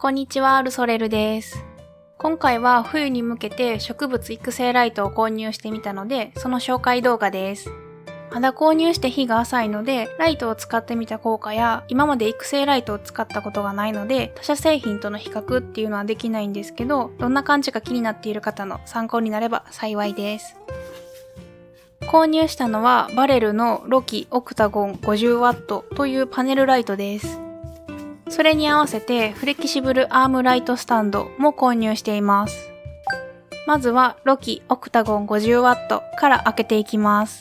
こんにちは、ルソレルです。今回は冬に向けて植物育成ライトを購入してみたので、その紹介動画です。まだ購入して日が浅いので、ライトを使ってみた効果や、今まで育成ライトを使ったことがないので、他社製品との比較っていうのはできないんですけど、どんな感じか気になっている方の参考になれば幸いです。購入したのはバレルのロキオクタゴン 50W というパネルライトです。それに合わせてフレキシブルアームライトスタンドも購入しています。まずはロキオクタゴン 50W から開けていきます。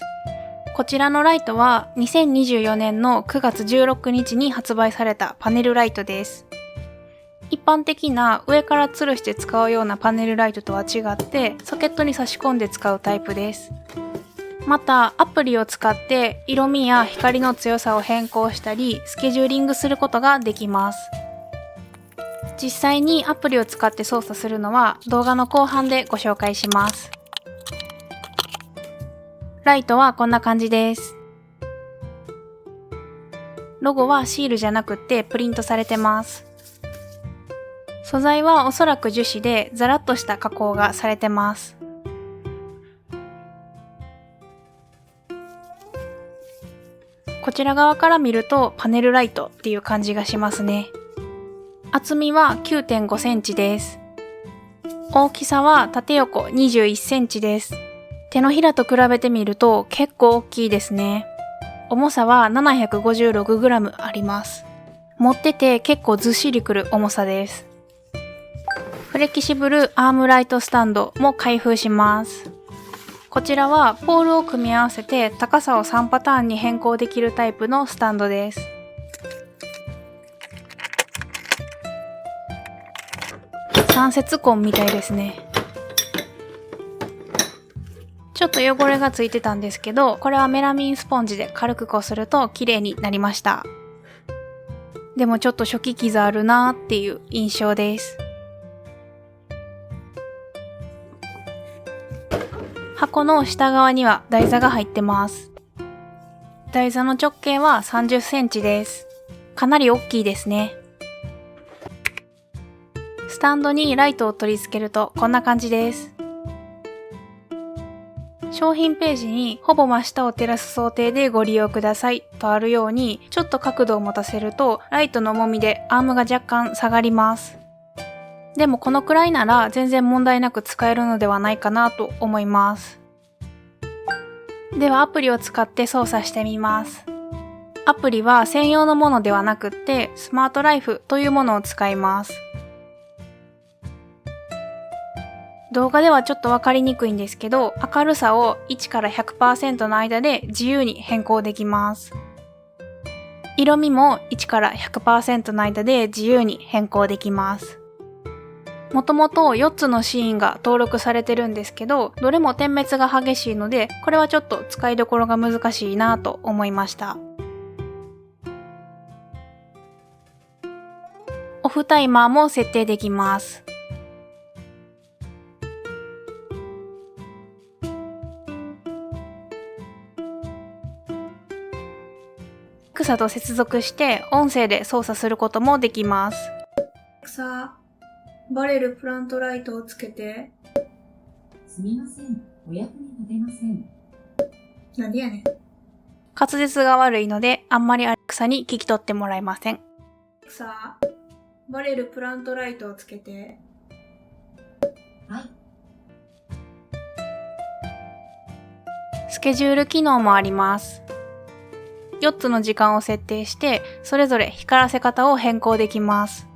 こちらのライトは2024年の9月16日に発売されたパネルライトです。一般的な上から吊るして使うようなパネルライトとは違ってソケットに差し込んで使うタイプです。またアプリを使って色味や光の強さを変更したりスケジューリングすることができます。実際にアプリを使って操作するのは動画の後半でご紹介します。ライトはこんな感じです。ロゴはシールじゃなくってプリントされてます。素材はおそらく樹脂でザラッとした加工がされてます。こちら側から見るとパネルライトっていう感じがしますね。厚みは 9.5 センチです。大きさは縦横21センチです。手のひらと比べてみると結構大きいですね。重さは 756g あります。持ってて結構ずっしりくる重さです。フレキシブルアームライトスタンドも開封します。こちらはポールを組み合わせて高さを3パターンに変更できるタイプのスタンドです。三節痕みたいですね。ちょっと汚れがついてたんですけど、これはメラミンスポンジで軽くこすると綺麗になりました。でもちょっと初期傷あるなーっていう印象です。箱の下側には台座が入ってます。台座の直径は30センチです。かなり大きいですね。スタンドにライトを取り付けるとこんな感じです。商品ページにほぼ真下を照らす想定でご利用くださいとあるように、ちょっと角度を持たせるとライトの重みでアームが若干下がります。でもこのくらいなら全然問題なく使えるのではないかなと思います。ではアプリを使って操作してみます。アプリは専用のものではなくってスマートライフというものを使います。動画ではちょっとわかりにくいんですけど、明るさを1から 100% の間で自由に変更できます。色味も1から 100% の間で自由に変更できます。もともと4つのシーンが登録されてるんですけど、どれも点滅が激しいので、これはちょっと使いどころが難しいなと思いました。オフタイマーも設定できます。Alexa と接続して音声で操作することもできます。Alexa、バレルプラントライトをつけて。すみません、お役に立てません。なんでやねん。滑舌が悪いのであんまり Alexa に聞き取ってもらえません。Alexa、バレルプラントライトをつけて。はい。スケジュール機能もあります。4つの時間を設定して、それぞれ光らせ方を変更できます。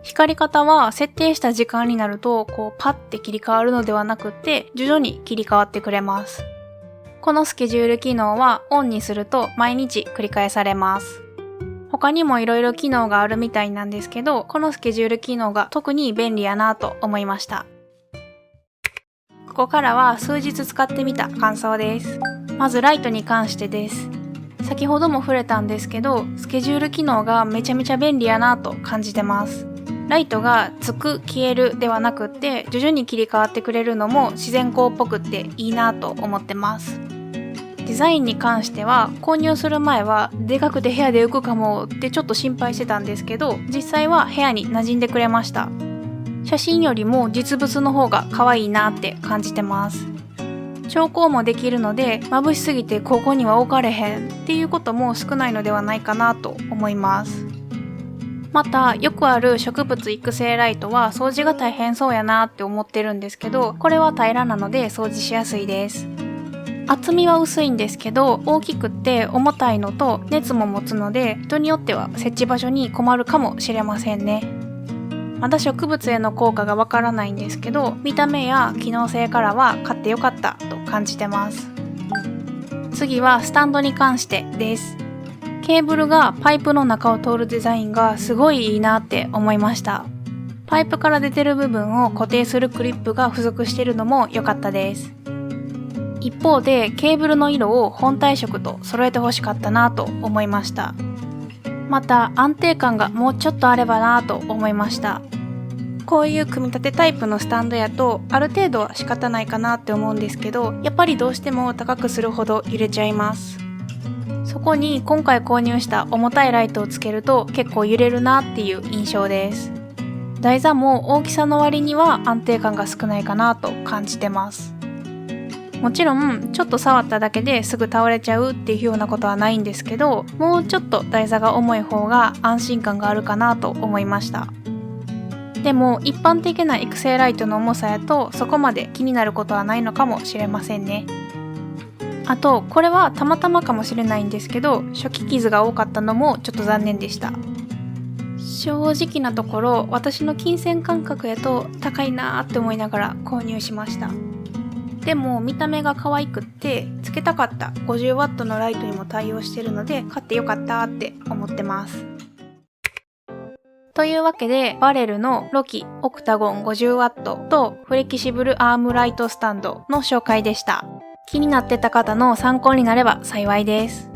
光り方は設定した時間になると、パッて切り替わるのではなくって、徐々に切り替わってくれます。このスケジュール機能はオンにすると毎日繰り返されます。他にもいろいろ機能があるみたいなんですけど、このスケジュール機能が特に便利やなと思いました。ここからは数日使ってみた感想です。まずライトに関してです。先ほども触れたんですけど、スケジュール機能がめちゃめちゃ便利やなと感じてます。ライトがつく消えるではなくって徐々に切り替わってくれるのも自然光っぽくっていいなと思ってます。デザインに関しては購入する前はでかくて部屋で浮くかもってちょっと心配してたんですけど、実際は部屋に馴染んでくれました。写真よりも実物の方が可愛いなって感じてます。調光もできるので眩しすぎてここには置かれへんっていうことも少ないのではないかなと思います。またよくある植物育成ライトは掃除が大変そうやなって思ってるんですけど、これは平らなので掃除しやすいです。厚みは薄いんですけど大きくって重たいのと熱も持つので、人によっては設置場所に困るかもしれませんね。まだ植物への効果がわからないんですけど、見た目や機能性からは買ってよかったと感じてます。次はスタンドに関してです。ケーブルがパイプの中を通るデザインがすごいいいなって思いました。パイプから出てる部分を固定するクリップが付属しているのも良かったです。一方でケーブルの色を本体色と揃えてほしかったなと思いました。また安定感がもうちょっとあればなと思いました。こういう組み立てタイプのスタンドやとある程度は仕方ないかなって思うんですけど、やっぱりどうしても高くするほど揺れちゃいます。そこに今回購入した重たいライトをつけると結構揺れるなっていう印象です。台座も大きさの割には安定感が少ないかなと感じてます。もちろんちょっと触っただけですぐ倒れちゃうっていうようなことはないんですけど、もうちょっと台座が重い方が安心感があるかなと思いました。でも一般的な育成ライトの重さやとそこまで気になることはないのかもしれませんね。あとこれはたまたまかもしれないんですけど、初期傷が多かったのもちょっと残念でした。正直なところ私の金銭感覚やと高いなーって思いながら購入しました。でも見た目が可愛くってつけたかった 50W のライトにも対応してるので買ってよかったって思ってます。というわけでバレルのロキオクタゴン 50W とフレキシブルアームライトスタンドの紹介でした。気になってた方の参考になれば幸いです。